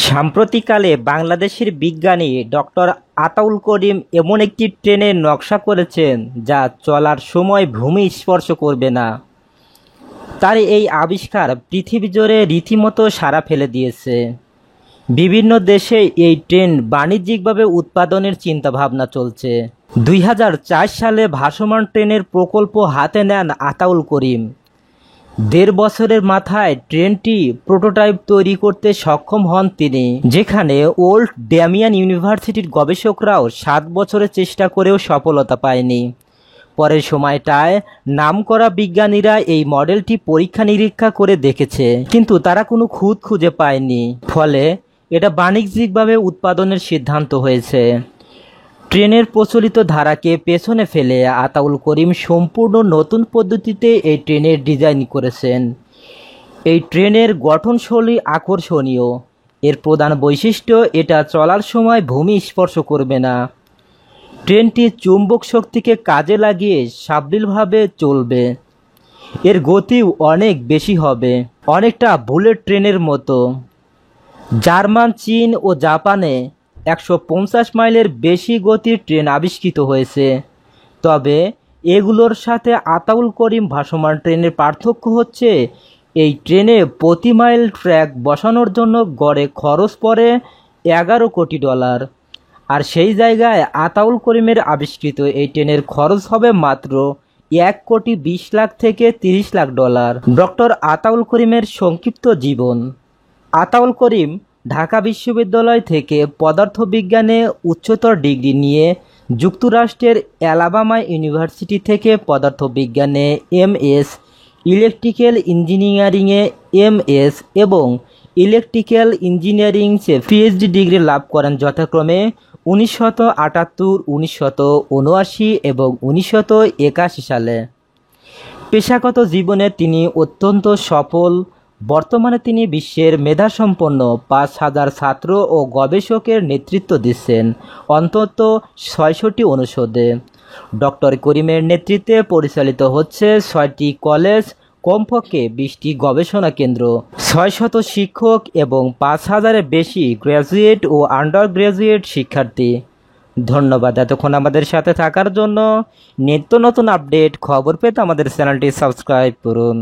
সাম্প্রতিককালে বাংলাদেশের বিজ্ঞানী ডক্টর আতাউল করিম এমন একটি ট্রেনের নকশা করেছেন যা চলার সময় ভূমি স্পর্শ করবে না। তার এই আবিষ্কার পৃথিবী জুড়ে রীতিমতো সাড়া ফেলে দিয়েছে। বিভিন্ন দেশে এই ট্রেন বাণিজ্যিকভাবে উৎপাদনের চিন্তাভাবনা চলছে। 2004 সালে ভাসমান ট্রেনের প্রকল্প হাতে নেন আতাউল করিম। 1.5 বছরের মাথায় ট্রেনটি প্রোটোটাইপ তৈরি করতে সক্ষম হন তিনি, যেখানে ওল্ড ড্যামিয়ান ইউনিভার্সিটির গবেষকরাও 7 বছরের চেষ্টা করেও সফলতা পায়নি। পরের সময়টায় নামকরা বিজ্ঞানীরা এই মডেলটি পরীক্ষা নিরীক্ষা করে দেখেছে, কিন্তু তারা কোনো খুঁত খুঁজে পায়নি। ফলে এটা বাণিজ্যিকভাবে উৎপাদনের সিদ্ধান্ত হয়েছে। ট্রেনের প্রচলিত ধারাকে পেছনে ফেলে আতাউল করিম সম্পূর্ণ নতুন পদ্ধতিতে এই ট্রেনের ডিজাইন করেছেন। এই ট্রেনের গঠনশৈলী আকর্ষণীয়। এর প্রধান বৈশিষ্ট্য, এটা চলার সময় ভূমি স্পর্শ করবে না। ট্রেনটি চুম্বক শক্তিকে কাজে লাগিয়ে সাবলীলভাবে চলবে। এর গতিও অনেক বেশি হবে, অনেকটা বুলেট ট্রেনের মতো। জার্মান, চীন ও জাপানে 150 মাইলের বেশি গতির ট্রেন আবিষ্কৃত হয়েছে। তবে এগুলোর সাথে আতাউল করিম ভাসমান ট্রেনের পার্থক্য হচ্ছে, এই ট্রেনে প্রতি মাইল ট্র্যাক বসানোর জন্য গড়ে খরচ পড়ে $11 কোটি। আর সেই জায়গায় আতাউল করিমের আবিষ্কৃত এই ট্রেনের খরচ হবে মাত্র $1,20,00,000 থেকে $30 লাখ। ডক্টর আতাউল করিমের সংক্ষিপ্ত জীবন। আতাউল করিম ঢাকা বিশ্ববিদ্যালয় থেকে পদার্থবিজ্ঞানে উচ্চতর ডিগ্রি নিয়ে যুক্তরাষ্ট্রের অ্যালাবামা ইউনিভার্সিটি থেকে পদার্থবিজ্ঞানে MS, ইলেকট্রিক্যাল ইঞ্জিনিয়ারিংয়ে MS এবং ইলেকট্রিক্যাল ইঞ্জিনিয়ারিংসে PhD ডিগ্রি লাভ করেন যথাক্রমে 1978, 1979 এবং 1981 সালে। পেশাগত জীবনে তিনি অত্যন্ত সফল। বর্তমানে তিনি বিশ্বের মেধাসম্পন্ন 5,000 ছাত্র ও গবেষকের নেতৃত্ব দিচ্ছেন অন্তত 66টি অনুষদে। ডক্টর করিমের নেতৃত্বে পরিচালিত হচ্ছে 6টি কলেজ, কমপক্ষে 20টি গবেষণা কেন্দ্র, 600 শিক্ষক এবং 5,000-এর বেশি গ্র্যাজুয়েট ও আন্ডার গ্র্যাজুয়েট শিক্ষার্থী। ধন্যবাদ এতক্ষণ আমাদের সাথে থাকার জন্য। নিত্য নতুন আপডেট খবর পেতে আমাদের চ্যানেলটি সাবস্ক্রাইব করুন।